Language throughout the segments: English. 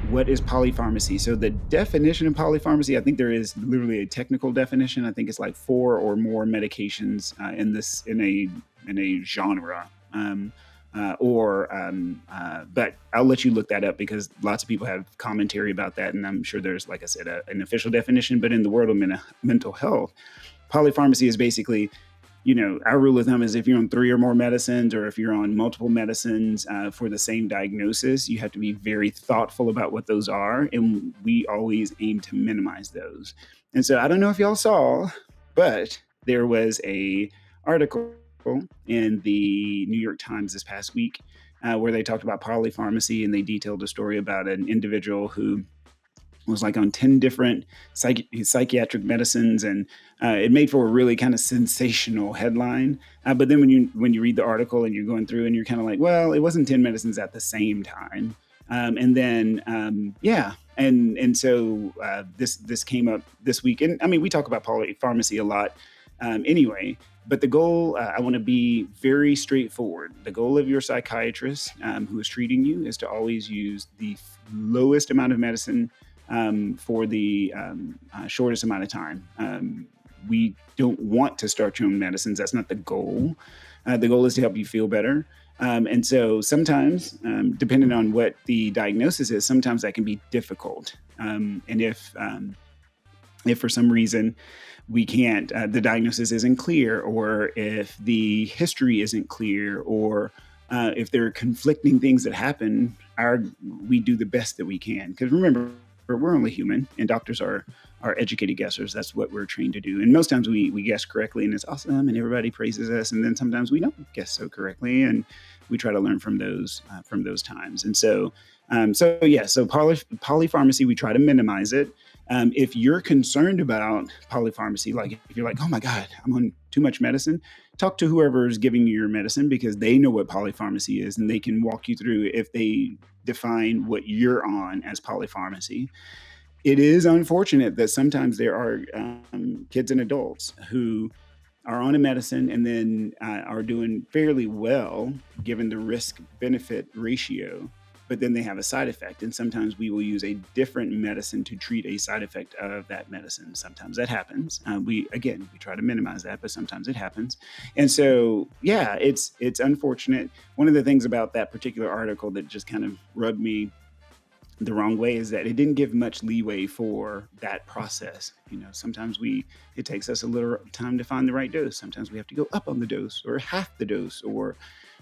What is polypharmacy? So the definition of polypharmacy, I think there is literally a technical definition. I think it's like four or more medications in a genre. But I'll let you look that up because lots of people have commentary about that, and I'm sure there's, like I said, an official definition. But in the world of mental health, polypharmacy is basically, our rule of thumb is if you're on three or more medicines, or if you're on multiple medicines for the same diagnosis, you have to be very thoughtful about what those are, and we always aim to minimize those. And so I don't know if y'all saw, but there was a article in the New York Times this past week where they talked about polypharmacy, and they detailed a story about an individual who was like on 10 different psychiatric medicines, and it made for a really kind of sensational headline. But then when you read the article and you're going through and you're kind of like, well, it wasn't 10 medicines at the same time. This came up this week. And I mean, we talk about polypharmacy a lot anyway, but the goal, I want to be very straightforward. The goal of your psychiatrist who is treating you is to always use the lowest amount of medicine for the shortest amount of time. We don't want to start your own medicines. That's not the goal. The goal is to help you feel better. And so sometimes, depending on what the diagnosis is, sometimes that can be difficult. And if for some reason we can't, the diagnosis isn't clear, or if the history isn't clear, or if there are conflicting things that happen, we do the best that we can. Because remember, we're only human, and doctors are educated guessers. That's what we're trained to do. And most times we guess correctly, and it's awesome, and everybody praises us. And then sometimes we don't guess so correctly, and we try to learn from those times. And so polypharmacy, we try to minimize it. If you're concerned about polypharmacy, like if you're like, oh my God, I'm on too much medicine, talk to whoever is giving you your medicine, because they know what polypharmacy is, and they can walk you through if they define what you're on as polypharmacy. It is unfortunate that sometimes there are kids and adults who are on a medicine and then are doing fairly well given the risk-benefit ratio, but then they have a side effect. And sometimes we will use a different medicine to treat a side effect of that medicine. Sometimes that happens. We try to minimize that, but sometimes it happens. And so, yeah, it's unfortunate. One of the things about that particular article that just kind of rubbed me the wrong way is that it didn't give much leeway for that process. Sometimes it takes us a little time to find the right dose. Sometimes we have to go up on the dose, or half the dose, or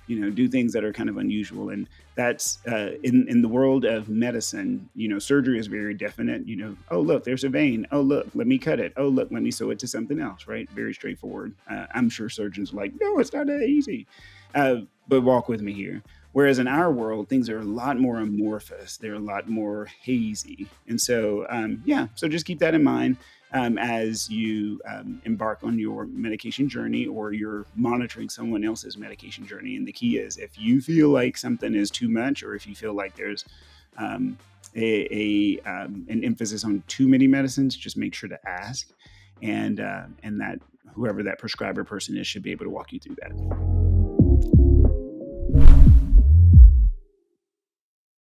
do things that are kind of unusual. And that's in the world of medicine, surgery is very definite. Oh, look, there's a vein. Oh, look, let me cut it. Oh, look, let me sew it to something else, right? Very straightforward. I'm sure surgeons are like, no, it's not that easy. But walk with me here. Whereas in our world, things are a lot more amorphous. They're a lot more hazy. And so, so just keep that in mind as you embark on your medication journey, or you're monitoring someone else's medication journey. And the key is, if you feel like something is too much, or if you feel like there's an emphasis on too many medicines, just make sure to ask. And that whoever that prescriber person is should be able to walk you through that.